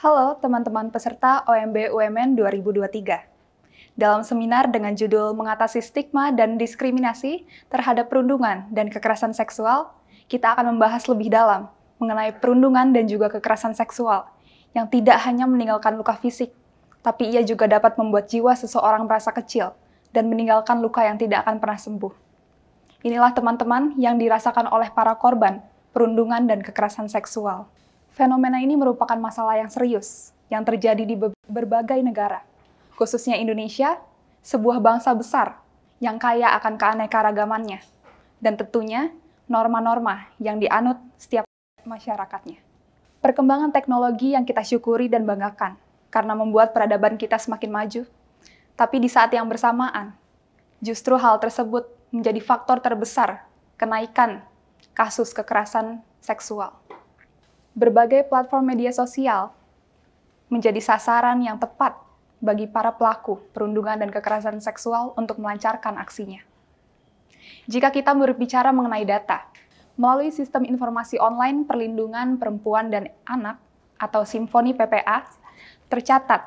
Halo teman-teman peserta OMB UMN 2023. Dalam seminar dengan judul Mengatasi Stigma dan Diskriminasi terhadap Perundungan dan Kekerasan Seksual, kita akan membahas lebih dalam mengenai perundungan dan juga kekerasan seksual yang tidak hanya meninggalkan luka fisik, tapi ia juga dapat membuat jiwa seseorang merasa kecil dan meninggalkan luka yang tidak akan pernah sembuh. Inilah teman-teman yang dirasakan oleh para korban perundungan dan kekerasan seksual. Fenomena ini merupakan masalah yang serius yang terjadi di berbagai negara, khususnya Indonesia, sebuah bangsa besar yang kaya akan keanekaragamannya, dan tentunya norma-norma yang dianut setiap masyarakatnya. Perkembangan teknologi yang kita syukuri dan banggakan karena membuat peradaban kita semakin maju, tapi di saat yang bersamaan, justru hal tersebut menjadi faktor terbesar kenaikan kasus kekerasan seksual. Berbagai platform media sosial menjadi sasaran yang tepat bagi para pelaku perundungan dan kekerasan seksual untuk melancarkan aksinya. Jika kita berbicara mengenai data, melalui Sistem Informasi Online Perlindungan Perempuan dan Anak atau Simfoni PPA, tercatat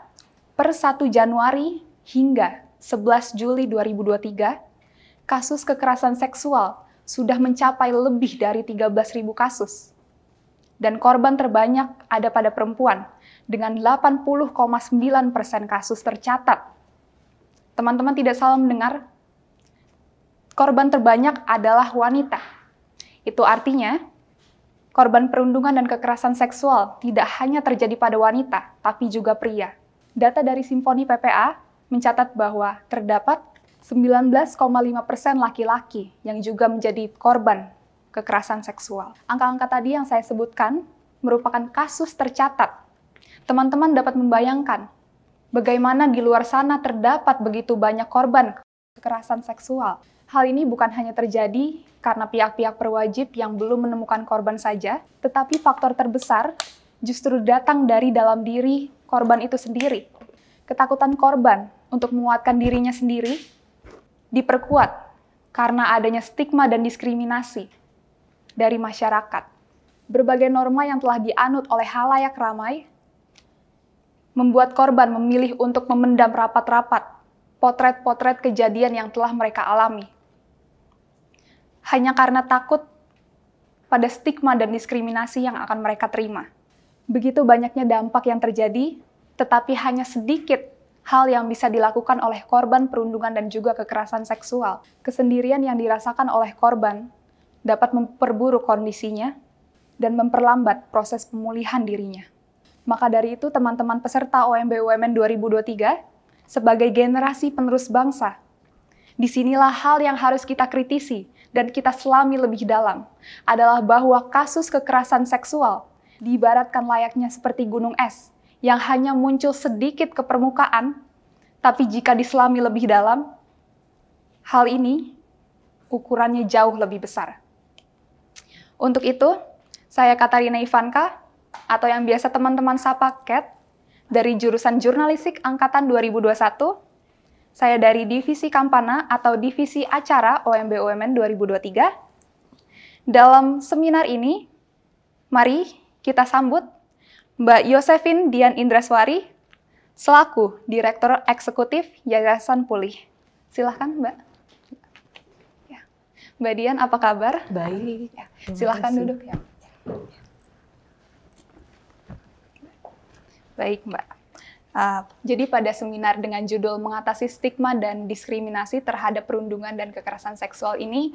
per 1 Januari hingga 11 Juli 2023, kasus kekerasan seksual sudah mencapai lebih dari 13.000 kasus. Dan korban terbanyak ada pada perempuan dengan 80,9% kasus tercatat. Teman-teman tidak salah mendengar, korban terbanyak adalah wanita. Itu artinya, korban perundungan dan kekerasan seksual tidak hanya terjadi pada wanita, tapi juga pria. Data dari Simfoni PPA mencatat bahwa terdapat 19,5% laki-laki yang juga menjadi korban kekerasan seksual. Angka-angka tadi yang saya sebutkan merupakan kasus tercatat. Teman-teman dapat membayangkan bagaimana di luar sana terdapat begitu banyak korban kekerasan seksual. Hal ini bukan hanya terjadi karena pihak-pihak berwajib yang belum menemukan korban saja, tetapi faktor terbesar justru datang dari dalam diri korban itu sendiri. Ketakutan korban untuk menguatkan dirinya sendiri diperkuat karena adanya stigma dan diskriminasi dari masyarakat. Berbagai norma yang telah dianut oleh halayak ramai membuat korban memilih untuk memendam rapat-rapat potret-potret kejadian yang telah mereka alami. Hanya karena takut pada stigma dan diskriminasi yang akan mereka terima. Begitu banyaknya dampak yang terjadi, tetapi hanya sedikit hal yang bisa dilakukan oleh korban perundungan dan juga kekerasan seksual. Kesendirian yang dirasakan oleh korban dapat memperburuk kondisinya dan memperlambat proses pemulihan dirinya. Maka dari itu, teman-teman peserta OMB UMN 2023, sebagai generasi penerus bangsa, disinilah hal yang harus kita kritisi dan kita selami lebih dalam, adalah bahwa kasus kekerasan seksual diibaratkan layaknya seperti gunung es, yang hanya muncul sedikit ke permukaan, tapi jika diselami lebih dalam, hal ini ukurannya jauh lebih besar. Untuk itu, saya Katarina Ivanka, atau yang biasa teman-teman sapa Kat, dari jurusan Jurnalistik Angkatan 2021. Saya dari Divisi Kampana atau Divisi Acara OMB UMN 2023. Dalam seminar ini, mari kita sambut Mbak Yosefin Dian Indraswari, selaku Direktur Eksekutif Yayasan Pulih. Silahkan, Mbak. Mbak Dian, apa kabar? Baik. Ya, silahkan duduk ya. Baik, Mbak. Jadi pada seminar dengan judul Mengatasi Stigma dan Diskriminasi terhadap Perundungan dan Kekerasan Seksual ini,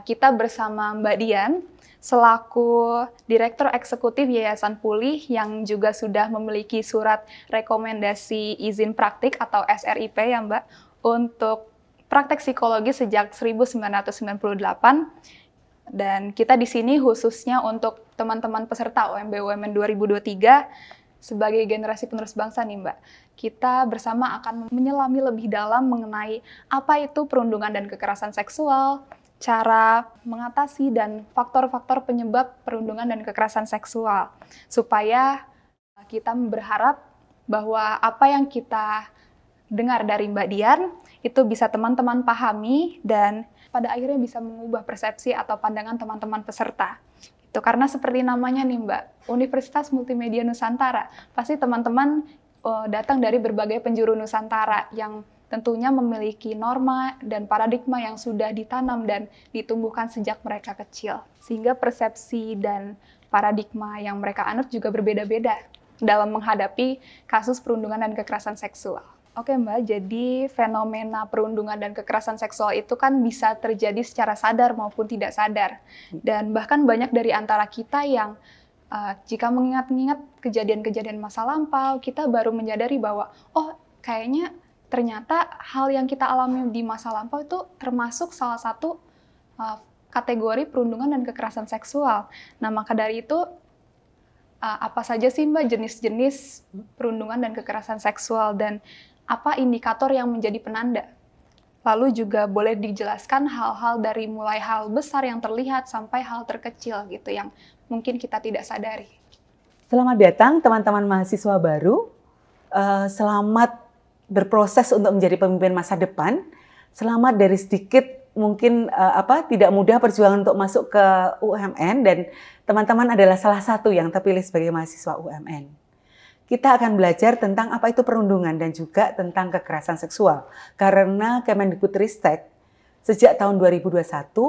kita bersama Mbak Dian, selaku Direktur Eksekutif Yayasan Pulih yang juga sudah memiliki surat rekomendasi izin praktik atau SRIP ya Mbak, untuk praktek psikologi sejak 1998, dan kita di sini khususnya untuk teman-teman peserta OMB UMN 2023 sebagai generasi penerus bangsa nih Mbak. Kita bersama akan menyelami lebih dalam mengenai apa itu perundungan dan kekerasan seksual, cara mengatasi dan faktor-faktor penyebab perundungan dan kekerasan seksual, supaya kita berharap bahwa apa yang kita dengar dari Mbak Dian itu bisa teman-teman pahami dan pada akhirnya bisa mengubah persepsi atau pandangan teman-teman peserta. Itu karena seperti namanya nih Mbak, Universitas Multimedia Nusantara. Pasti teman-teman datang dari berbagai penjuru Nusantara yang tentunya memiliki norma dan paradigma yang sudah ditanam dan ditumbuhkan sejak mereka kecil. Sehingga persepsi dan paradigma yang mereka anut juga berbeda-beda dalam menghadapi kasus perundungan dan kekerasan seksual. Oke Mbak, jadi fenomena perundungan dan kekerasan seksual itu kan bisa terjadi secara sadar maupun tidak sadar. Dan bahkan banyak dari antara kita yang jika mengingat-ingat kejadian-kejadian masa lampau, kita baru menyadari bahwa, oh kayaknya ternyata hal yang kita alami di masa lampau itu termasuk salah satu kategori perundungan dan kekerasan seksual. Nah maka dari itu, apa saja sih Mbak jenis-jenis perundungan dan kekerasan seksual dan apa indikator yang menjadi penanda? Lalu juga boleh dijelaskan hal-hal dari mulai hal besar yang terlihat sampai hal terkecil gitu yang mungkin kita tidak sadari. Selamat datang teman-teman mahasiswa baru. Selamat berproses untuk menjadi pemimpin masa depan. Selamat dari sedikit mungkin tidak mudah perjuangan untuk masuk ke UMN dan teman-teman adalah salah satu yang terpilih sebagai mahasiswa UMN. Kita akan belajar tentang apa itu perundungan dan juga tentang kekerasan seksual. Karena Kemendikbudristek sejak tahun 2021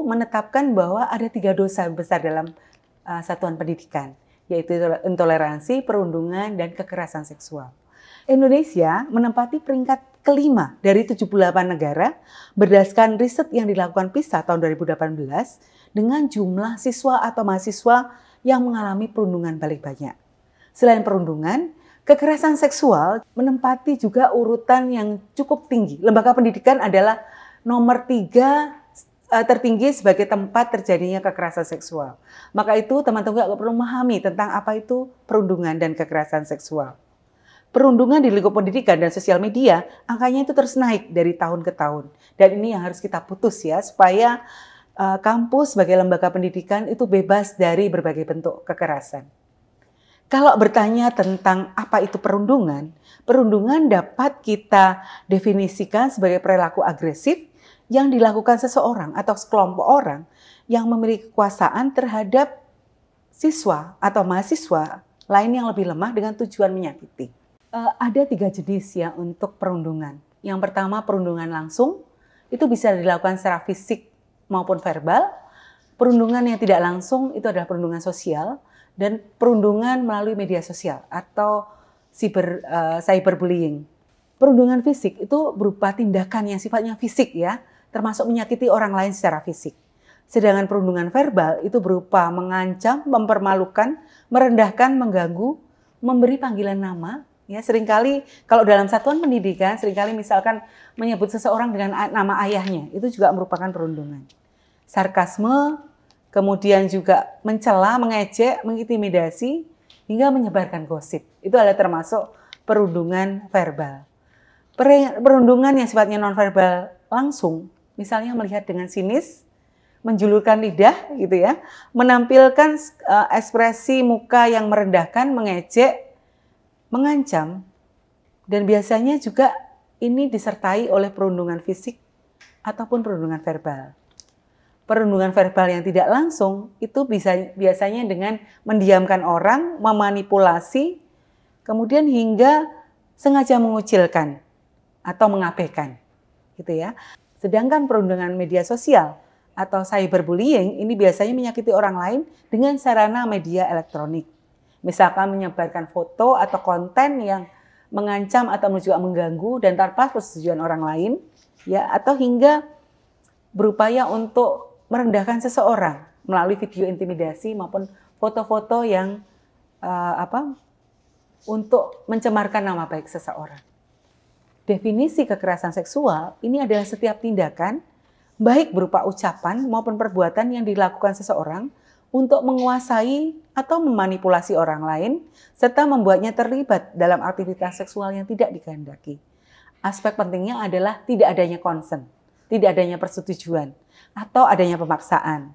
menetapkan bahwa ada 3 dosa besar dalam satuan pendidikan, yaitu intoleransi, perundungan, dan kekerasan seksual. Indonesia menempati peringkat kelima dari 78 negara berdasarkan riset yang dilakukan PISA tahun 2018 dengan jumlah siswa atau mahasiswa yang mengalami perundungan paling banyak. Selain perundungan, kekerasan seksual menempati juga urutan yang cukup tinggi. Lembaga pendidikan adalah nomor 3 tertinggi sebagai tempat terjadinya kekerasan seksual. Maka itu teman-teman juga perlu memahami tentang apa itu perundungan dan kekerasan seksual. Perundungan di lingkup pendidikan dan sosial media, angkanya itu terus naik dari tahun ke tahun. Dan ini yang harus kita putus ya, supaya kampus sebagai lembaga pendidikan itu bebas dari berbagai bentuk kekerasan. Kalau bertanya tentang apa itu perundungan, perundungan dapat kita definisikan sebagai perilaku agresif yang dilakukan seseorang atau sekelompok orang yang memiliki kekuasaan terhadap siswa atau mahasiswa lain yang lebih lemah dengan tujuan menyakiti. Ada 3 jenis ya untuk perundungan. Yang pertama perundungan langsung, itu bisa dilakukan secara fisik maupun verbal. Perundungan yang tidak langsung itu adalah perundungan sosial. Dan perundungan melalui media sosial atau cyberbullying. Perundungan fisik itu berupa tindakan yang sifatnya fisik ya, termasuk menyakiti orang lain secara fisik. Sedangkan perundungan verbal itu berupa mengancam, mempermalukan, merendahkan, mengganggu, memberi panggilan nama. Ya, seringkali kalau dalam satuan pendidikan, seringkali misalkan menyebut seseorang dengan nama ayahnya, itu juga merupakan perundungan. Sarkasme, kemudian juga mencela, mengejek, mengintimidasi, hingga menyebarkan gosip. Itu adalah termasuk perundungan verbal. Perundungan yang sifatnya nonverbal langsung, misalnya melihat dengan sinis, menjulurkan lidah, gitu ya, menampilkan ekspresi muka yang merendahkan, mengejek, mengancam, dan biasanya juga ini disertai oleh perundungan fisik ataupun perundungan verbal. Perundungan verbal yang tidak langsung itu biasanya dengan mendiamkan orang, memanipulasi, kemudian hingga sengaja mengucilkan atau mengabaikan, gitu ya. Sedangkan perundungan media sosial atau cyberbullying ini biasanya menyakiti orang lain dengan sarana media elektronik. Misalkan menyebarkan foto atau konten yang mengancam atau juga mengganggu dan tanpa persetujuan orang lain, ya, atau hingga berupaya untuk merendahkan seseorang melalui video intimidasi maupun foto-foto yang untuk mencemarkan nama baik seseorang. Definisi kekerasan seksual ini adalah setiap tindakan baik berupa ucapan maupun perbuatan yang dilakukan seseorang untuk menguasai atau memanipulasi orang lain serta membuatnya terlibat dalam aktivitas seksual yang tidak dikehendaki. Aspek pentingnya adalah tidak adanya consent, tidak adanya persetujuan, atau adanya pemaksaan.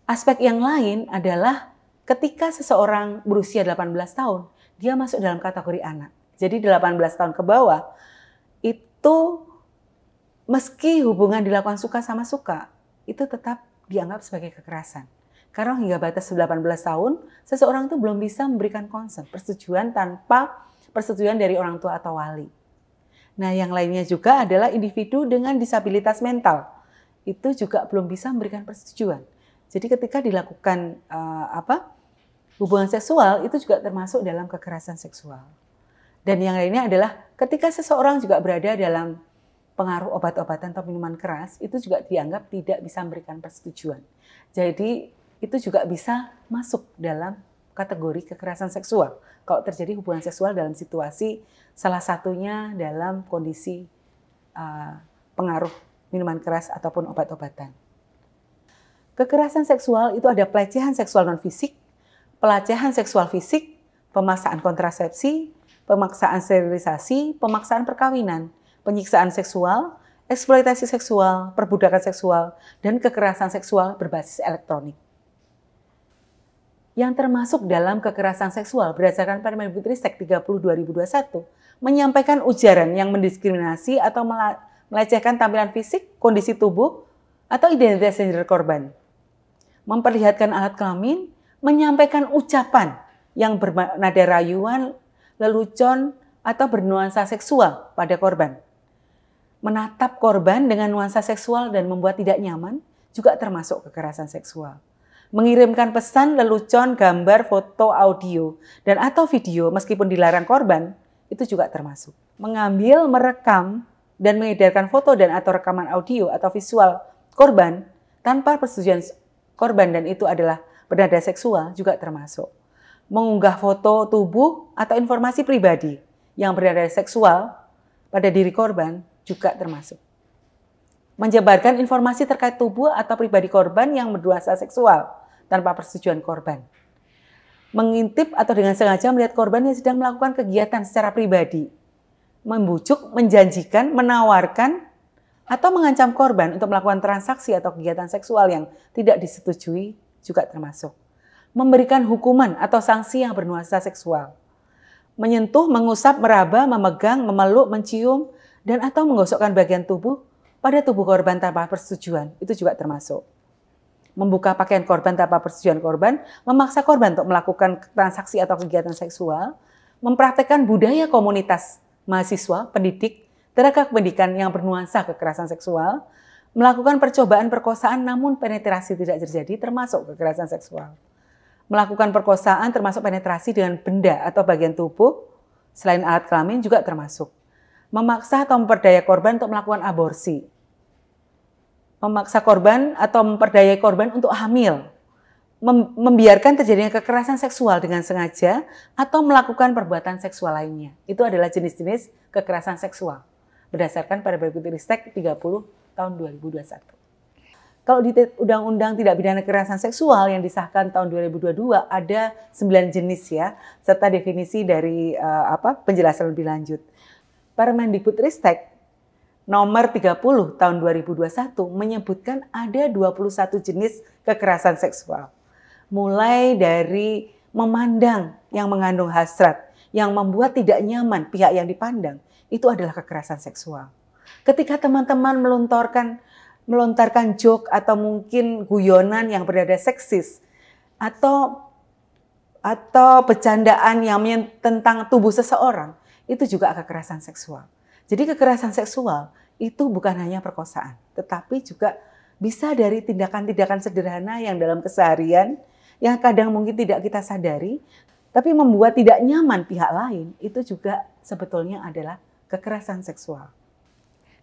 Aspek yang lain adalah ketika seseorang berusia 18 tahun, dia masuk dalam kategori anak. Jadi 18 tahun ke bawah, itu meski hubungan dilakukan suka sama suka, itu tetap dianggap sebagai kekerasan. Karena hingga batas 18 tahun, seseorang itu belum bisa memberikan consent, persetujuan tanpa persetujuan dari orang tua atau wali. Nah, yang lainnya juga adalah individu dengan disabilitas mental. Itu juga belum bisa memberikan persetujuan. Jadi ketika dilakukan hubungan seksual, itu juga termasuk dalam kekerasan seksual. Dan yang lainnya adalah ketika seseorang juga berada dalam pengaruh obat-obatan atau minuman keras, itu juga dianggap tidak bisa memberikan persetujuan. Jadi itu juga bisa masuk dalam kategori kekerasan seksual. Kalau terjadi hubungan seksual dalam situasi salah satunya dalam kondisi pengaruh minuman keras ataupun obat-obatan. Kekerasan seksual itu ada pelecehan seksual non-fisik, pelecehan seksual fisik, pemaksaan kontrasepsi, pemaksaan sterilisasi, pemaksaan perkawinan, penyiksaan seksual, eksploitasi seksual, perbudakan seksual, dan kekerasan seksual berbasis elektronik. Yang termasuk dalam kekerasan seksual berdasarkan Permendikbudristek 30/2021 menyampaikan ujaran yang mendiskriminasi atau melecehkan tampilan fisik, kondisi tubuh, atau identitas gender korban. Memperlihatkan alat kelamin, menyampaikan ucapan yang bernada rayuan, lelucon, atau bernuansa seksual pada korban. Menatap korban dengan nuansa seksual dan membuat tidak nyaman juga termasuk kekerasan seksual. Mengirimkan pesan, lelucon, gambar, foto, audio, dan atau video meskipun dilarang korban, itu juga termasuk. Mengambil, merekam, dan mengedarkan foto dan atau rekaman audio atau visual korban tanpa persetujuan korban dan itu adalah bernada seksual juga termasuk. Mengunggah foto tubuh atau informasi pribadi yang bernada seksual pada diri korban juga termasuk. Menyebarkan informasi terkait tubuh atau pribadi korban yang bernuansa seksual tanpa persetujuan korban. Mengintip atau dengan sengaja melihat korban yang sedang melakukan kegiatan secara pribadi. Membujuk, menjanjikan, menawarkan, atau mengancam korban untuk melakukan transaksi atau kegiatan seksual yang tidak disetujui juga termasuk. Memberikan hukuman atau sanksi yang bernuansa seksual. Menyentuh, mengusap, meraba, memegang, memeluk, mencium, dan atau menggosokkan bagian tubuh pada tubuh korban tanpa persetujuan, itu juga termasuk. Membuka pakaian korban tanpa persetujuan korban, memaksa korban untuk melakukan transaksi atau kegiatan seksual, mempraktekkan budaya komunitas mahasiswa, pendidik, tenaga pendidikan yang bernuansa kekerasan seksual, melakukan percobaan perkosaan namun penetrasi tidak terjadi termasuk kekerasan seksual. Melakukan perkosaan termasuk penetrasi dengan benda atau bagian tubuh, selain alat kelamin juga termasuk. Memaksa atau memperdaya korban untuk melakukan aborsi. Memaksa korban atau memperdayai korban untuk hamil. Membiarkan terjadinya kekerasan seksual dengan sengaja atau melakukan perbuatan seksual lainnya. Itu adalah jenis-jenis kekerasan seksual berdasarkan Permendikbudristek 30 tahun 2021. Kalau di Undang-Undang Tindak Pidana Kekerasan Seksual yang disahkan tahun 2022 ada 9 jenis ya, serta definisi dari penjelasan lebih lanjut. Permendikbudristek nomor 30 tahun 2021 menyebutkan ada 21 jenis kekerasan seksual. Mulai dari memandang yang mengandung hasrat, yang membuat tidak nyaman pihak yang dipandang, itu adalah kekerasan seksual. Ketika teman-teman melontarkan joke atau mungkin guyonan yang bernada seksis, atau bercandaan yang tentang tubuh seseorang, itu juga kekerasan seksual. Jadi kekerasan seksual itu bukan hanya perkosaan, tetapi juga bisa dari tindakan-tindakan sederhana yang dalam keseharian, yang kadang mungkin tidak kita sadari, tapi membuat tidak nyaman pihak lain, itu juga sebetulnya adalah kekerasan seksual.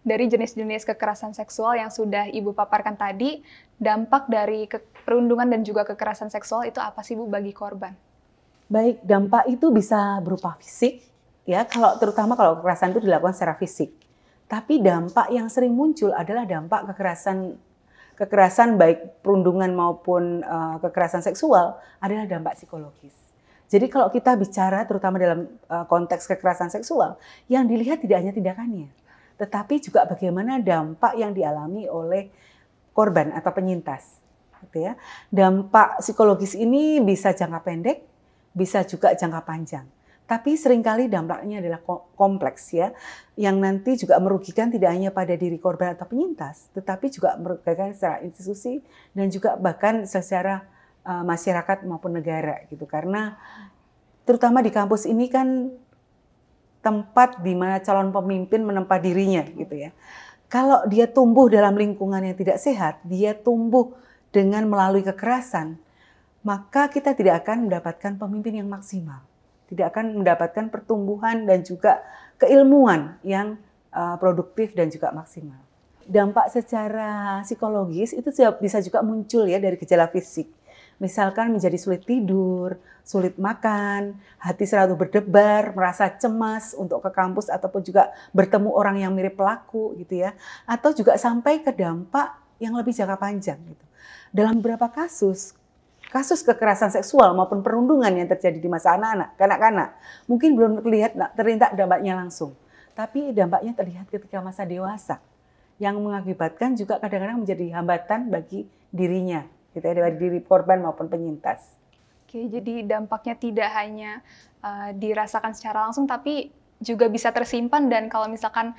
Dari jenis-jenis kekerasan seksual yang sudah Ibu paparkan tadi, dampak dari perundungan dan juga kekerasan seksual itu apa sih Bu bagi korban? Baik, dampak itu bisa berupa fisik, ya, terutama kalau kekerasan itu dilakukan secara fisik. Tapi dampak yang sering muncul adalah dampak kekerasan baik perundungan maupun kekerasan seksual adalah dampak psikologis. Jadi kalau kita bicara terutama dalam konteks kekerasan seksual, yang dilihat tidak hanya tindakannya, tetapi juga bagaimana dampak yang dialami oleh korban atau penyintas. Gitu ya. Dampak psikologis ini bisa jangka pendek, bisa juga jangka panjang. Tapi seringkali dampaknya adalah kompleks ya, yang nanti juga merugikan tidak hanya pada diri korban atau penyintas, tetapi juga merugikan secara institusi dan juga bahkan secara masyarakat maupun negara gitu. Karena terutama di kampus ini kan tempat di mana calon pemimpin menempa dirinya gitu ya. Kalau dia tumbuh dalam lingkungan yang tidak sehat, dia tumbuh dengan melalui kekerasan, maka kita tidak akan mendapatkan pemimpin yang maksimal. Tidak akan mendapatkan pertumbuhan dan juga keilmuan yang produktif dan juga maksimal. Dampak secara psikologis itu bisa juga muncul ya dari gejala fisik. Misalkan menjadi sulit tidur, sulit makan, hati selalu berdebar, merasa cemas untuk ke kampus ataupun juga bertemu orang yang mirip pelaku gitu ya. Atau juga sampai ke dampak yang lebih jangka panjang gitu. Dalam beberapa kasus kekerasan seksual maupun perundungan yang terjadi di masa anak-anak, kanak-kanak, mungkin belum terlihat dampaknya langsung. Tapi dampaknya terlihat ketika masa dewasa, yang mengakibatkan juga kadang-kadang menjadi hambatan bagi dirinya, gitu ya, dari diri korban maupun penyintas. Oke, jadi dampaknya tidak hanya dirasakan secara langsung, tapi juga bisa tersimpan dan kalau misalkan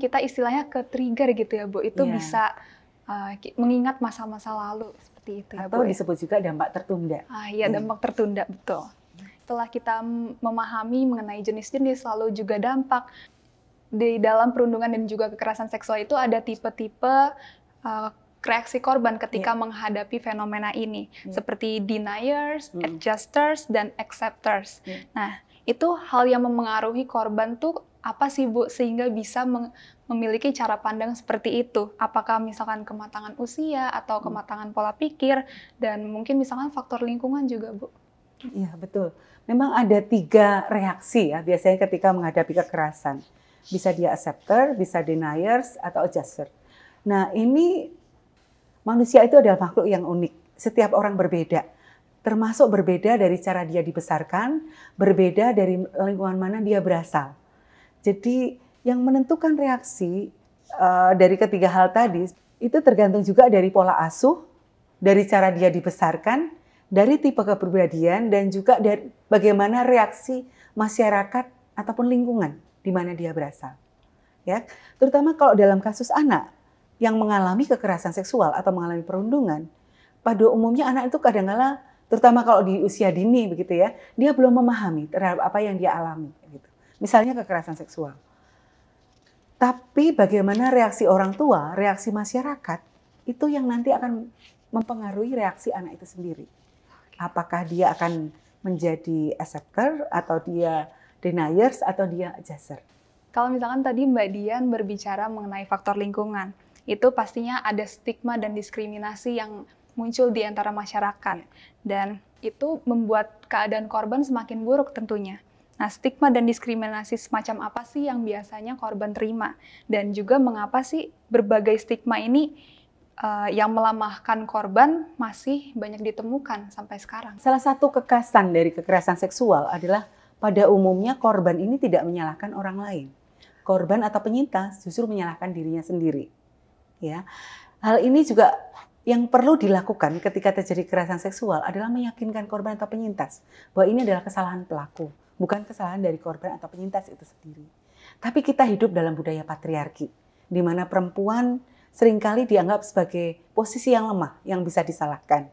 kita istilahnya ke trigger gitu ya Bu, itu bisa mengingat masa-masa lalu seperti itu ya Bu. Atau disebut juga dampak tertunda. Iya, dampak tertunda, betul. Setelah kita memahami mengenai jenis-jenis lalu juga dampak, di dalam perundungan dan juga kekerasan seksual itu ada tipe-tipe reaksi korban ketika menghadapi fenomena ini, seperti deniers, adjusters, dan acceptors. Nah, itu hal yang memengaruhi korban tuh apa sih Bu, sehingga bisa memiliki cara pandang seperti itu? Apakah misalkan kematangan usia atau kematangan pola pikir, dan mungkin misalkan faktor lingkungan juga Bu? Iya, betul. Memang ada 3 reaksi ya biasanya ketika menghadapi kekerasan. Bisa dia acceptor, bisa deniers, atau adjuster. Nah, ini manusia itu adalah makhluk yang unik. Setiap orang berbeda. Termasuk berbeda dari cara dia dibesarkan, berbeda dari lingkungan mana dia berasal. Jadi, yang menentukan reaksi dari ketiga hal tadi, itu tergantung juga dari pola asuh, dari cara dia dibesarkan, dari tipe kepribadian, dan juga dari bagaimana reaksi masyarakat ataupun lingkungan di mana dia berasal. Ya, terutama kalau dalam kasus anak yang mengalami kekerasan seksual atau mengalami perundungan, pada umumnya anak itu kadang-kala, terutama kalau di usia dini begitu ya, dia belum memahami terhadap apa yang dia alami gitu. Misalnya kekerasan seksual. Tapi bagaimana reaksi orang tua, reaksi masyarakat, itu yang nanti akan mempengaruhi reaksi anak itu sendiri. Apakah dia akan menjadi acceptor atau dia deniers atau dia adjuster. Kalau misalkan tadi Mbak Dian berbicara mengenai faktor lingkungan, itu pastinya ada stigma dan diskriminasi yang muncul di antara masyarakat. Dan itu membuat keadaan korban semakin buruk tentunya. Nah, stigma dan diskriminasi semacam apa sih yang biasanya korban terima? Dan juga mengapa sih berbagai stigma ini yang melemahkan korban masih banyak ditemukan sampai sekarang? Salah satu kekasan dari kekerasan seksual adalah pada umumnya korban ini tidak menyalahkan orang lain. Korban atau penyintas justru menyalahkan dirinya sendiri. Ya. Hal ini juga yang perlu dilakukan ketika terjadi kekerasan seksual adalah meyakinkan korban atau penyintas bahwa ini adalah kesalahan pelaku, bukan kesalahan dari korban atau penyintas itu sendiri. Tapi kita hidup dalam budaya patriarki, di mana perempuan seringkali dianggap sebagai posisi yang lemah, yang bisa disalahkan.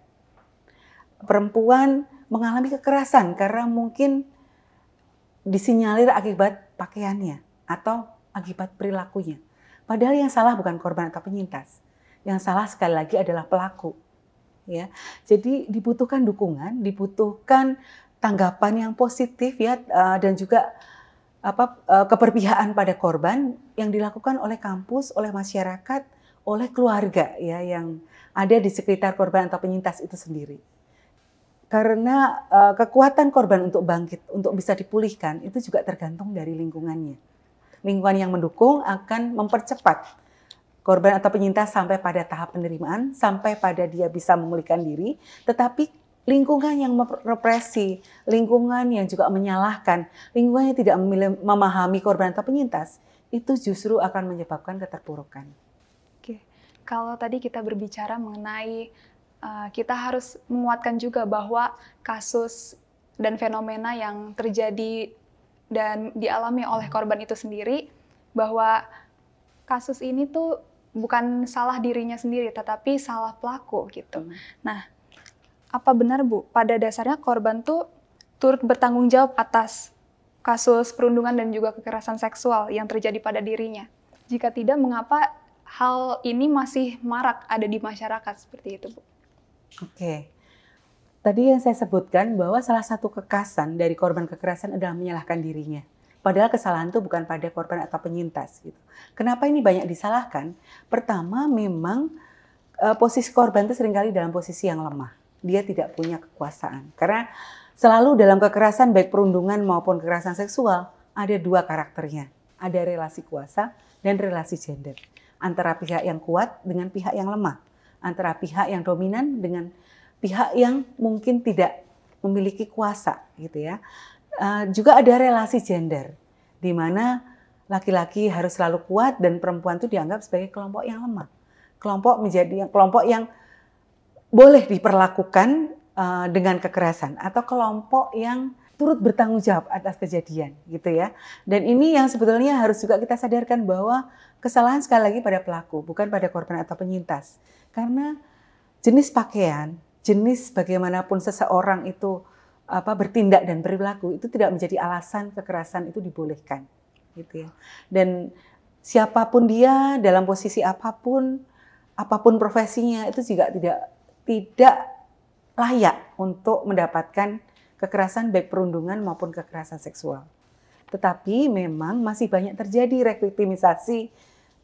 Perempuan mengalami kekerasan karena mungkin disinyalir akibat pakaiannya atau akibat perilakunya. Padahal yang salah bukan korban atau penyintas. Yang salah sekali lagi adalah pelaku. Ya. Jadi dibutuhkan dukungan, dibutuhkan tanggapan yang positif ya, dan juga keberpihakan pada korban yang dilakukan oleh kampus, oleh masyarakat, oleh keluarga ya yang ada di sekitar korban atau penyintas itu sendiri. Karena kekuatan korban untuk bangkit, untuk bisa dipulihkan, itu juga tergantung dari lingkungannya. Lingkungan yang mendukung akan mempercepat korban atau penyintas sampai pada tahap penerimaan, sampai pada dia bisa memulihkan diri. Tetapi lingkungan yang merepresi, lingkungan yang juga menyalahkan, lingkungan yang tidak memahami korban atau penyintas, itu justru akan menyebabkan keterpurukan. Oke, kalau tadi kita berbicara mengenai kita harus menguatkan juga bahwa kasus dan fenomena yang terjadi dan dialami oleh korban itu sendiri, bahwa kasus ini tuh bukan salah dirinya sendiri, tetapi salah pelaku gitu. Nah, apa benar Bu, pada dasarnya korban tuh turut bertanggung jawab atas kasus perundungan dan juga kekerasan seksual yang terjadi pada dirinya? Jika tidak, mengapa hal ini masih marak ada di masyarakat seperti itu Bu? Oke. Tadi yang saya sebutkan bahwa salah satu kekasan dari korban kekerasan adalah menyalahkan dirinya. Padahal kesalahan itu bukan pada korban atau penyintas. Gitu. Kenapa ini banyak disalahkan? Pertama, memang posisi korban itu seringkali dalam posisi yang lemah. Dia tidak punya kekuasaan. Karena selalu dalam kekerasan, baik perundungan maupun kekerasan seksual, ada dua karakternya. Ada relasi kuasa dan relasi gender. Antara pihak yang kuat dengan pihak yang lemah. Antara pihak yang dominan dengan pihak yang mungkin tidak memiliki kuasa, gitu ya. Juga ada relasi gender, di mana laki-laki harus selalu kuat dan perempuan itu dianggap sebagai kelompok yang lemah. Kelompok yang boleh diperlakukan dengan kekerasan atau kelompok yang turut bertanggung jawab atas kejadian, gitu ya. Dan ini yang sebetulnya harus juga kita sadarkan bahwa kesalahan sekali lagi pada pelaku, bukan pada korban atau penyintas. Karena jenis pakaian, jenis bagaimanapun seseorang itu bertindak dan berperilaku itu tidak menjadi alasan kekerasan itu dibolehkan, gitu ya. Dan siapapun dia dalam posisi apapun profesinya itu juga tidak layak untuk mendapatkan kekerasan baik perundungan maupun kekerasan seksual. Tetapi memang masih banyak terjadi reviktimisasi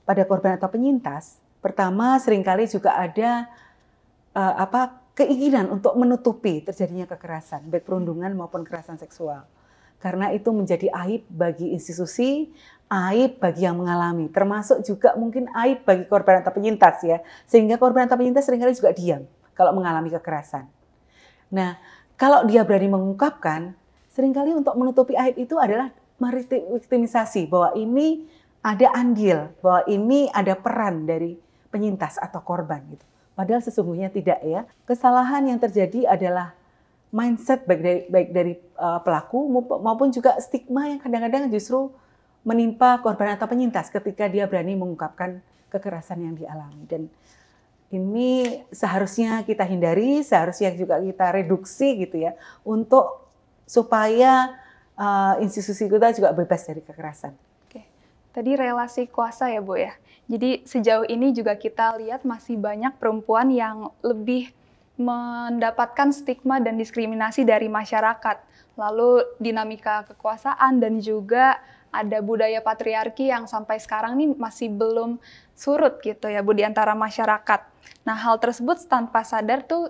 pada korban atau penyintas. Pertama, seringkali juga ada keinginan untuk menutupi terjadinya kekerasan, baik perundungan maupun kekerasan seksual. Karena itu menjadi aib bagi institusi, aib bagi yang mengalami, termasuk juga mungkin aib bagi korban atau penyintas ya. Sehingga korban atau penyintas seringkali juga diam kalau mengalami kekerasan. Nah, kalau dia berani mengungkapkan, seringkali untuk menutupi aib itu adalah meriktimisasi bahwa ini ada andil, bahwa ini ada peran dari penyintas atau korban gitu. Padahal sesungguhnya tidak ya. Kesalahan yang terjadi adalah mindset baik dari pelaku maupun juga stigma yang kadang-kadang justru menimpa korban atau penyintas ketika dia berani mengungkapkan kekerasan yang dialami. Dan ini seharusnya kita hindari, seharusnya juga kita reduksi gitu ya, untuk supaya institusi kita juga bebas dari kekerasan. Oke. Tadi relasi kuasa ya Bu ya. Jadi sejauh ini juga kita lihat masih banyak perempuan yang lebih mendapatkan stigma dan diskriminasi dari masyarakat. Lalu dinamika kekuasaan dan juga ada budaya patriarki yang sampai sekarang nih masih belum surut gitu ya Bu di antara masyarakat. Nah, hal tersebut tanpa sadar tuh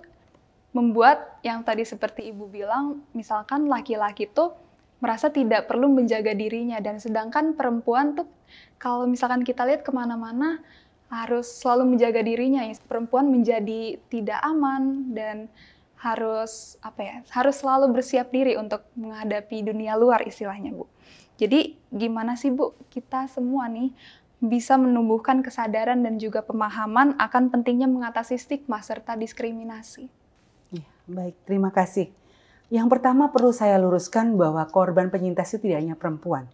membuat yang tadi seperti Ibu bilang, misalkan laki-laki tuh merasa tidak perlu menjaga dirinya, dan sedangkan perempuan tuh kalau misalkan kita lihat kemana-mana harus selalu menjaga dirinya, ya. Perempuan menjadi tidak aman dan harus harus selalu bersiap diri untuk menghadapi dunia luar istilahnya Bu. Jadi gimana sih Bu kita semua nih bisa menumbuhkan kesadaran dan juga pemahaman akan pentingnya mengatasi stigma serta diskriminasi? Ya, baik, terima kasih. Yang pertama perlu saya luruskan bahwa korban penyintas itu tidak hanya perempuan,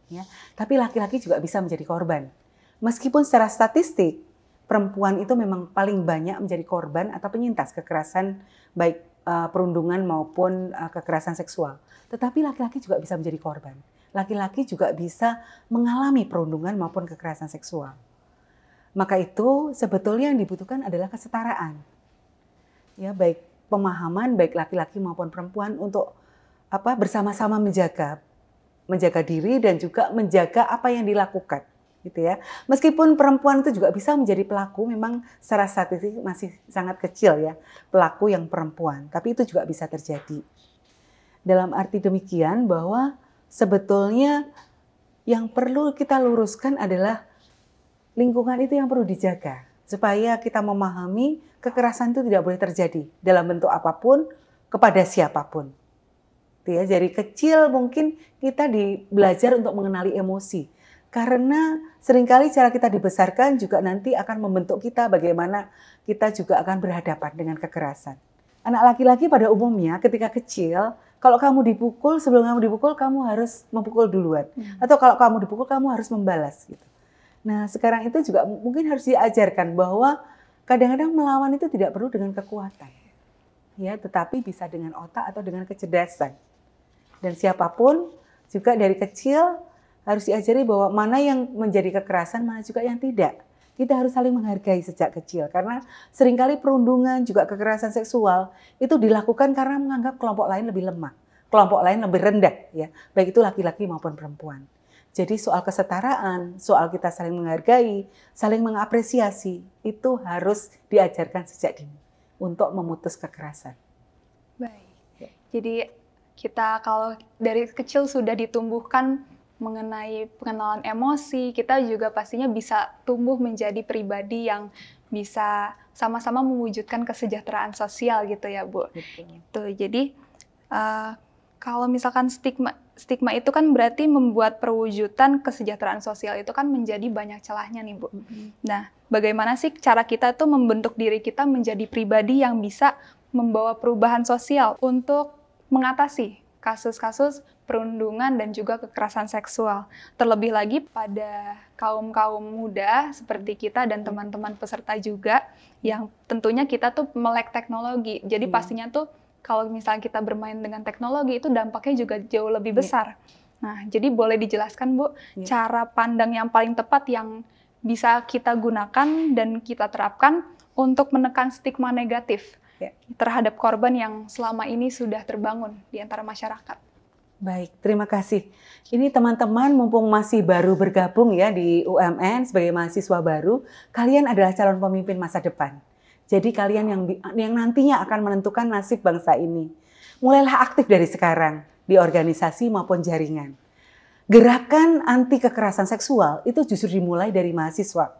ya, tapi laki-laki juga bisa menjadi korban. Meskipun secara statistik perempuan itu memang paling banyak menjadi korban atau penyintas kekerasan baik perundungan maupun kekerasan seksual, tetapi laki-laki juga bisa menjadi korban. Laki-laki juga bisa mengalami perundungan maupun kekerasan seksual. Maka itu sebetulnya yang dibutuhkan adalah kesetaraan. Ya, baik pemahaman baik laki-laki maupun perempuan untuk bersama-sama menjaga diri dan juga menjaga apa yang dilakukan, gitu ya. Meskipun perempuan itu juga bisa menjadi pelaku, memang secara statistik masih sangat kecil ya pelaku yang perempuan, tapi itu juga bisa terjadi. Dalam arti demikian bahwa sebetulnya yang perlu kita luruskan adalah lingkungan itu yang perlu dijaga supaya kita memahami kekerasan itu tidak boleh terjadi dalam bentuk apapun kepada siapapun. Ya, dari kecil mungkin kita belajar untuk mengenali emosi. Karena seringkali cara kita dibesarkan juga nanti akan membentuk kita bagaimana kita juga akan berhadapan dengan kekerasan. Anak laki-laki pada umumnya ketika kecil, kalau kamu dipukul, sebelum kamu dipukul kamu harus memukul duluan. Atau kalau kamu dipukul kamu harus membalas gitu. Nah, sekarang itu juga mungkin harus diajarkan bahwa kadang-kadang melawan itu tidak perlu dengan kekuatan. ya, tetapi bisa dengan otak atau dengan kecerdasan. Dan siapapun juga dari kecil harus diajari bahwa mana yang menjadi kekerasan, mana juga yang tidak. Kita harus saling menghargai sejak kecil, karena seringkali perundungan juga kekerasan seksual itu dilakukan karena menganggap kelompok lain lebih lemah, kelompok lain lebih rendah, ya, baik itu laki-laki maupun perempuan. Jadi soal kesetaraan, soal kita saling menghargai, saling mengapresiasi, itu harus diajarkan sejak dini untuk memutus kekerasan. Baik. Jadi kita kalau dari kecil sudah ditumbuhkan mengenai pengenalan emosi, kita juga pastinya bisa tumbuh menjadi pribadi yang bisa sama-sama mewujudkan kesejahteraan sosial gitu ya, Bu. Betul. Gitu. Jadi kalau misalkan stigma itu kan berarti membuat perwujudan kesejahteraan sosial itu kan menjadi banyak celahnya nih, Bu. Nah, bagaimana sih cara kita tuh membentuk diri kita menjadi pribadi yang bisa membawa perubahan sosial untuk mengatasi kasus-kasus perundungan dan juga kekerasan seksual. Terlebih lagi pada kaum-kaum muda seperti kita dan teman-teman peserta juga, yang tentunya kita tuh melek teknologi. Jadi pastinya tuh kalau misalnya kita bermain dengan teknologi itu dampaknya juga jauh lebih besar. Nah, jadi boleh dijelaskan, Bu, cara pandang yang paling tepat yang bisa kita gunakan dan kita terapkan untuk menekan stigma negatif terhadap korban yang selama ini sudah terbangun di antara masyarakat. Baik, terima kasih. Ini teman-teman mumpung masih baru bergabung ya di UMN sebagai mahasiswa baru, kalian adalah calon pemimpin masa depan. Jadi kalian yang nantinya akan menentukan nasib bangsa ini. Mulailah aktif dari sekarang di organisasi maupun jaringan. Gerakan anti kekerasan seksual itu justru dimulai dari mahasiswa.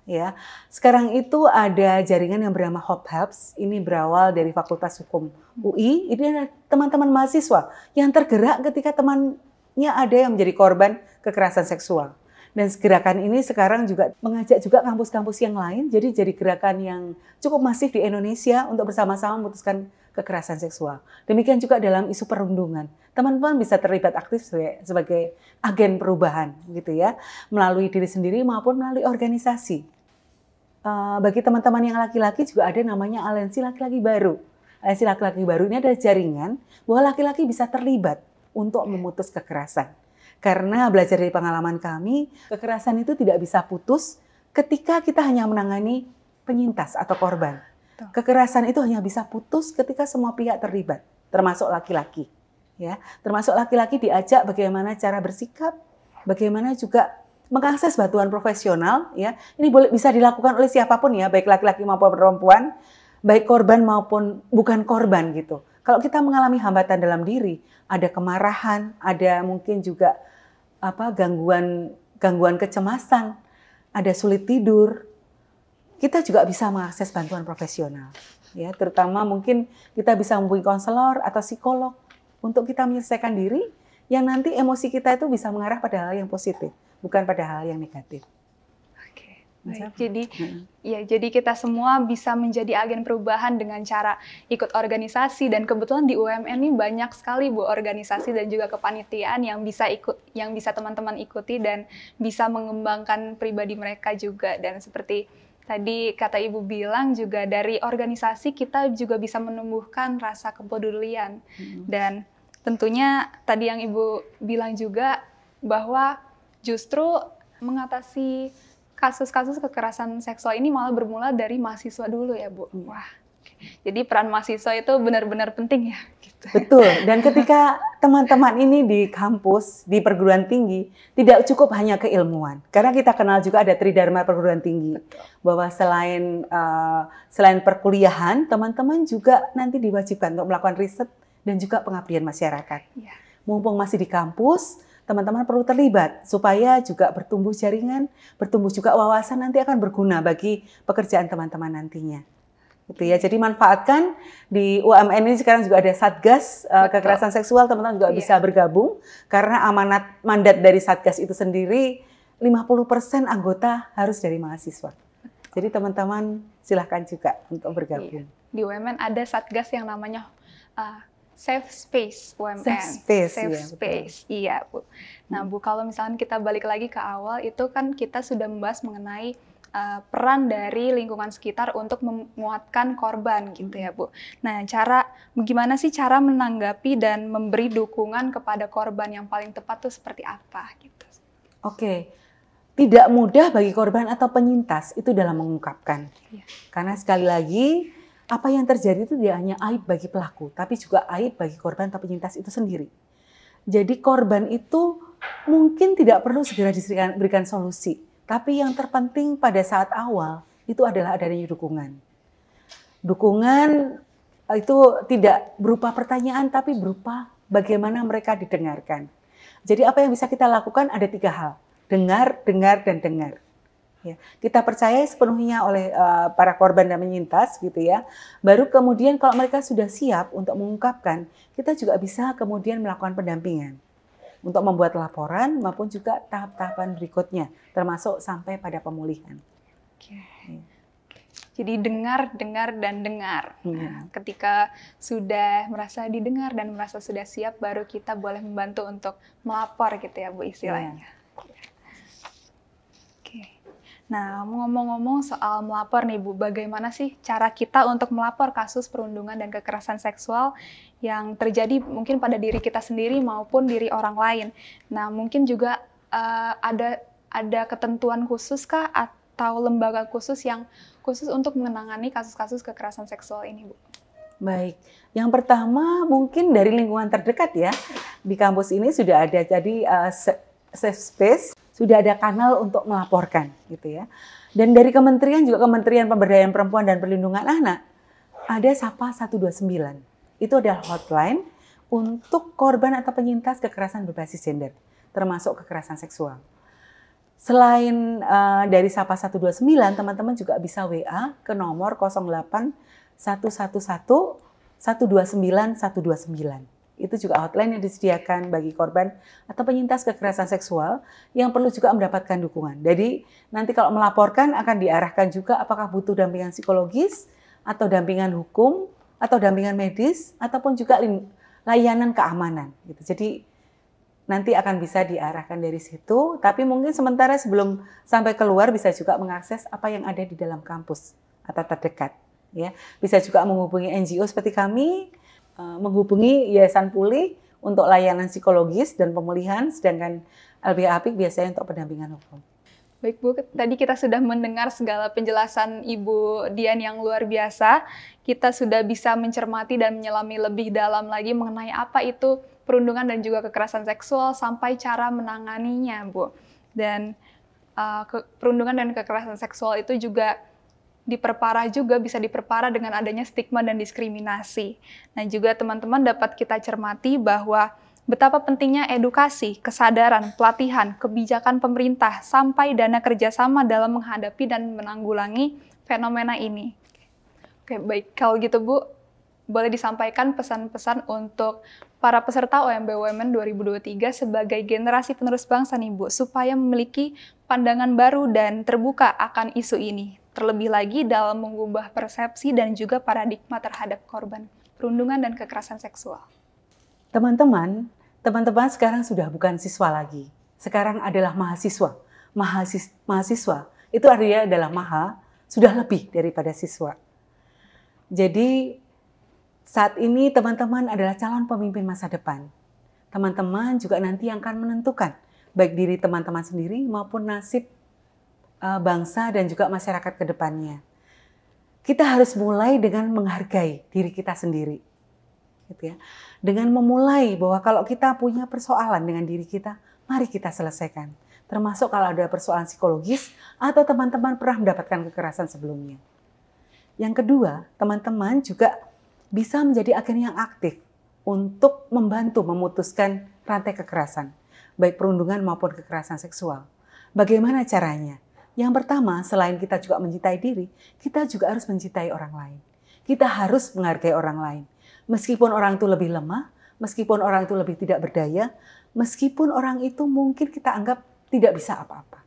Ya, sekarang itu ada jaringan yang bernama Hope Helps. Ini berawal dari Fakultas Hukum UI. Ini adalah teman-teman mahasiswa yang tergerak ketika temannya ada yang menjadi korban kekerasan seksual. Dan gerakan ini sekarang juga mengajak juga kampus-kampus yang lain. Jadi gerakan yang cukup masif di Indonesia untuk bersama-sama memutuskan kekerasan seksual. Demikian juga dalam isu perundungan. Teman-teman bisa terlibat aktif sebagai agen perubahan, gitu ya, melalui diri sendiri maupun melalui organisasi. Bagi teman-teman yang laki-laki juga ada namanya Aliansi Laki-Laki Baru. Aliansi Laki-Laki Baru ini adalah jaringan bahwa laki-laki bisa terlibat untuk memutus kekerasan. Karena belajar dari pengalaman kami, kekerasan itu tidak bisa putus ketika kita hanya menangani penyintas atau korban. Kekerasan itu hanya bisa putus ketika semua pihak terlibat, termasuk laki-laki. Ya, termasuk laki-laki diajak bagaimana cara bersikap, bagaimana juga mengakses bantuan profesional, ya. Ini bisa dilakukan oleh siapapun ya, baik laki-laki maupun perempuan, baik korban maupun bukan korban gitu. Kalau kita mengalami hambatan dalam diri, ada kemarahan, ada mungkin juga gangguan kecemasan, ada sulit tidur, kita juga bisa mengakses bantuan profesional. Ya, terutama mungkin kita bisa menghubungi konselor atau psikolog untuk kita menyelesaikan diri yang nanti emosi kita itu bisa mengarah pada hal yang positif, bukan pada hal yang negatif. Oke, baik. Jadi kita semua bisa menjadi agen perubahan dengan cara ikut organisasi, dan kebetulan di UMN ini banyak sekali, Bu, organisasi dan juga kepanitiaan yang bisa teman-teman ikuti dan bisa mengembangkan pribadi mereka juga. Dan seperti tadi kata Ibu bilang juga dari organisasi kita juga bisa menumbuhkan rasa kepedulian. Dan tentunya tadi yang Ibu bilang juga bahwa justru mengatasi kasus-kasus kekerasan seksual ini malah bermula dari mahasiswa dulu ya, Bu. Wah, jadi peran mahasiswa itu benar-benar penting ya. Gitu. Betul, dan ketika teman-teman ini di kampus, di perguruan tinggi, tidak cukup hanya keilmuan. Karena kita kenal juga ada Tridharma perguruan tinggi. Betul. Bahwa selain perkuliahan, teman-teman juga nanti diwajibkan untuk melakukan riset dan juga pengabdian masyarakat. Ya. Mumpung masih di kampus, teman-teman perlu terlibat supaya juga bertumbuh jaringan, bertumbuh juga wawasan, nanti akan berguna bagi pekerjaan teman-teman nantinya. Gitu ya. Jadi manfaatkan di UMN ini sekarang juga ada Satgas kekerasan seksual, teman-teman juga bisa bergabung karena mandat dari Satgas itu sendiri 50% anggota harus dari mahasiswa. Jadi teman-teman silahkan juga untuk bergabung. Di UMN ada Satgas yang namanya Safe Space UMN. Safe Space. Iya, Bu. Nah, Bu, kalau misalnya kita balik lagi ke awal, itu kan kita sudah membahas mengenai peran dari lingkungan sekitar untuk menguatkan korban gitu ya Bu. Nah, bagaimana sih cara menanggapi dan memberi dukungan kepada korban yang paling tepat tuh seperti apa gitu? Oke, tidak mudah bagi korban atau penyintas itu dalam mengungkapkan. Iya. Karena sekali lagi, apa yang terjadi itu tidak hanya aib bagi pelaku, tapi juga aib bagi korban atau penyintas itu sendiri. Jadi korban itu mungkin tidak perlu segera diberikan solusi, tapi yang terpenting pada saat awal itu adalah adanya dukungan. Dukungan itu tidak berupa pertanyaan, tapi berupa bagaimana mereka didengarkan. Jadi apa yang bisa kita lakukan ada 3 hal, dengar, dengar, dan dengar. Ya, kita percaya sepenuhnya oleh para korban dan penyintas gitu ya. Baru kemudian kalau mereka sudah siap untuk mengungkapkan, kita juga bisa kemudian melakukan pendampingan untuk membuat laporan maupun juga tahap-tahapan berikutnya, termasuk sampai pada pemulihan. Oke. Jadi dengar, dengar, dan dengar. Ya. Ketika sudah merasa didengar dan merasa sudah siap, baru kita boleh membantu untuk melapor gitu ya Bu istilahnya. Ya. Oke. Nah, ngomong-ngomong soal melapor nih Bu, bagaimana sih cara kita untuk melapor kasus perundungan dan kekerasan seksual yang terjadi mungkin pada diri kita sendiri maupun diri orang lain? Nah, mungkin juga ada ketentuan khusus kah atau lembaga khusus yang khusus untuk menangani kasus-kasus kekerasan seksual ini, Bu? Baik, yang pertama mungkin dari lingkungan terdekat ya. Di kampus ini sudah ada jadi safe space, sudah ada kanal untuk melaporkan gitu ya. Dan dari kementerian juga Kementerian Pemberdayaan Perempuan dan Perlindungan Anak ada SAPA 129. Itu adalah hotline untuk korban atau penyintas kekerasan berbasis gender, termasuk kekerasan seksual. Selain dari SAPA 129, teman-teman juga bisa WA ke nomor 08 111 129 129. Itu juga hotline yang disediakan bagi korban atau penyintas kekerasan seksual yang perlu juga mendapatkan dukungan. Jadi nanti kalau melaporkan akan diarahkan juga apakah butuh dampingan psikologis atau dampingan hukum atau dampingan medis ataupun juga layanan keamanan. Gitu. Jadi nanti akan bisa diarahkan dari situ. Tapi mungkin sementara sebelum sampai keluar bisa juga mengakses apa yang ada di dalam kampus atau terdekat. Ya, bisa juga menghubungi NGO seperti kami. Menghubungi Yayasan Pulih untuk layanan psikologis dan pemulihan, sedangkan LBH Apik biasanya untuk pendampingan hukum. Baik Bu, tadi kita sudah mendengar segala penjelasan Ibu Dian yang luar biasa. Kita sudah bisa mencermati dan menyelami lebih dalam lagi mengenai apa itu perundungan dan juga kekerasan seksual sampai cara menanganinya, Bu. Dan perundungan dan kekerasan seksual itu juga bisa diperparah dengan adanya stigma dan diskriminasi. Nah, juga teman-teman dapat kita cermati bahwa betapa pentingnya edukasi, kesadaran, pelatihan, kebijakan pemerintah, sampai dana kerjasama dalam menghadapi dan menanggulangi fenomena ini. Oke, baik. Kalau gitu Bu, boleh disampaikan pesan-pesan untuk para peserta OMB UMN 2023 sebagai generasi penerus bangsa nih Bu, supaya memiliki pandangan baru dan terbuka akan isu ini. Terlebih lagi dalam mengubah persepsi dan juga paradigma terhadap korban perundungan dan kekerasan seksual. Teman-teman sekarang sudah bukan siswa lagi. Sekarang adalah mahasiswa. Mahasiswa itu artinya adalah sudah lebih daripada siswa. Jadi saat ini teman-teman adalah calon pemimpin masa depan. Teman-teman juga nanti yang akan menentukan baik diri teman-teman sendiri maupun nasib bangsa dan juga masyarakat ke depannya. Kita harus mulai dengan menghargai diri kita sendiri. Gitu ya. Dengan memulai bahwa kalau kita punya persoalan dengan diri kita, mari kita selesaikan. Termasuk kalau ada persoalan psikologis atau teman-teman pernah mendapatkan kekerasan sebelumnya. Yang kedua, teman-teman juga bisa menjadi agen yang aktif untuk membantu memutuskan rantai kekerasan, baik perundungan maupun kekerasan seksual. Bagaimana caranya? Yang pertama, selain kita juga mencintai diri, kita juga harus mencintai orang lain. Kita harus menghargai orang lain. Meskipun orang itu lebih lemah, meskipun orang itu lebih tidak berdaya, meskipun orang itu mungkin kita anggap tidak bisa apa-apa.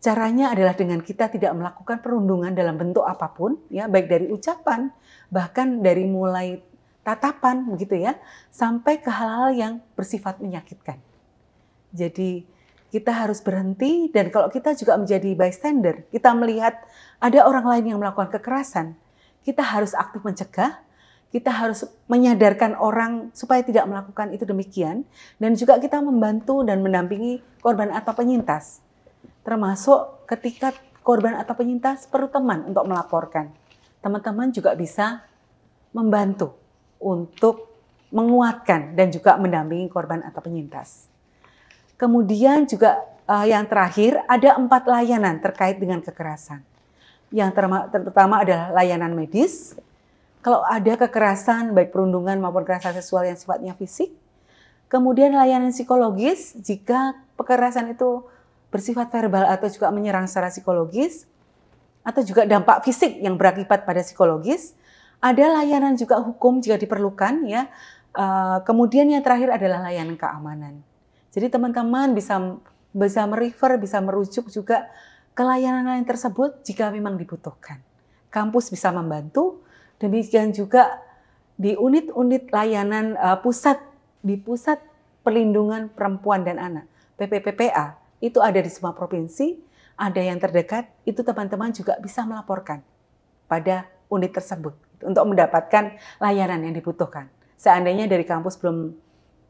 Caranya adalah dengan kita tidak melakukan perundungan dalam bentuk apapun, ya, baik dari ucapan, bahkan dari mulai tatapan, begitu ya, sampai ke hal-hal yang bersifat menyakitkan. Jadi kita harus berhenti, dan kalau kita juga menjadi bystander, kita melihat ada orang lain yang melakukan kekerasan, kita harus aktif mencegah, kita harus menyadarkan orang supaya tidak melakukan itu demikian, dan juga kita membantu dan mendampingi korban atau penyintas. Termasuk ketika korban atau penyintas perlu teman untuk melaporkan. Teman-teman juga bisa membantu untuk menguatkan dan juga mendampingi korban atau penyintas. Kemudian juga yang terakhir ada 4 layanan terkait dengan kekerasan. Yang pertama adalah layanan medis. Kalau ada kekerasan baik perundungan maupun kekerasan seksual yang sifatnya fisik. Kemudian layanan psikologis jika kekerasan itu bersifat verbal atau juga menyerang secara psikologis. Atau juga dampak fisik yang berakibat pada psikologis. Ada layanan juga hukum jika diperlukan, ya. Kemudian yang terakhir adalah layanan keamanan. Jadi teman-teman bisa merefer, bisa merujuk juga ke layanan tersebut jika memang dibutuhkan. Kampus bisa membantu, demikian juga di unit-unit layanan di Pusat Perlindungan Perempuan dan Anak, PPPPA, itu ada di semua provinsi, ada yang terdekat, itu teman-teman juga bisa melaporkan pada unit tersebut untuk mendapatkan layanan yang dibutuhkan. Seandainya dari kampus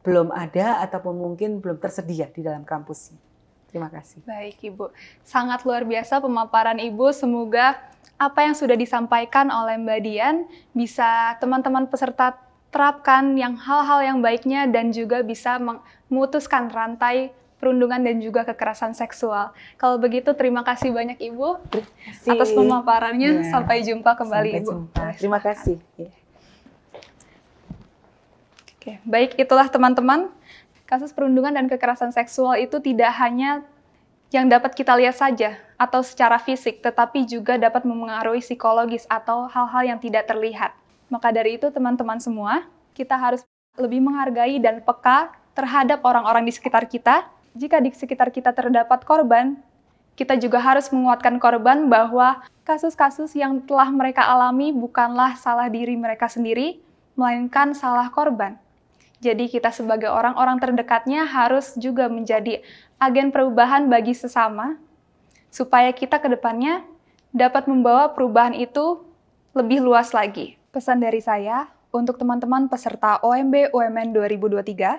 belum ada ataupun mungkin belum tersedia di dalam kampusnya. Terima kasih. Baik, Ibu. Sangat luar biasa pemaparan Ibu. Semoga apa yang sudah disampaikan oleh Mbak Dian bisa teman-teman peserta terapkan yang hal-hal yang baiknya dan juga bisa memutuskan rantai perundungan dan juga kekerasan seksual. Kalau begitu, terima kasih banyak Ibu atas pemaparannya. Ya. Sampai jumpa kembali, Ibu. Jumpa. Terima kasih. Oke, baik, itulah teman-teman. Kasus perundungan dan kekerasan seksual itu tidak hanya yang dapat kita lihat saja atau secara fisik, tetapi juga dapat memengaruhi psikologis atau hal-hal yang tidak terlihat. Maka dari itu teman-teman semua, kita harus lebih menghargai dan peka terhadap orang-orang di sekitar kita. Jika di sekitar kita terdapat korban, kita juga harus menguatkan korban bahwa kasus-kasus yang telah mereka alami bukanlah salah diri mereka sendiri, melainkan salah korban. Jadi kita sebagai orang-orang terdekatnya harus juga menjadi agen perubahan bagi sesama, supaya kita ke depannya dapat membawa perubahan itu lebih luas lagi. Pesan dari saya untuk teman-teman peserta OMB UMN 2023,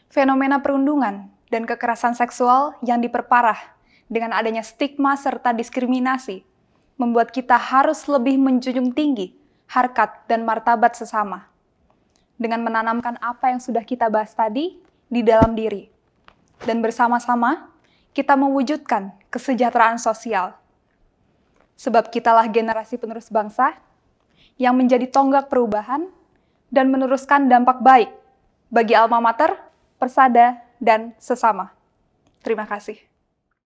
fenomena perundungan dan kekerasan seksual yang diperparah dengan adanya stigma serta diskriminasi, membuat kita harus lebih menjunjung tinggi harkat dan martabat sesama, dengan menanamkan apa yang sudah kita bahas tadi di dalam diri. Dan bersama-sama, kita mewujudkan kesejahteraan sosial. Sebab kitalah generasi penerus bangsa yang menjadi tonggak perubahan dan meneruskan dampak baik bagi alma mater, persada, dan sesama. Terima kasih.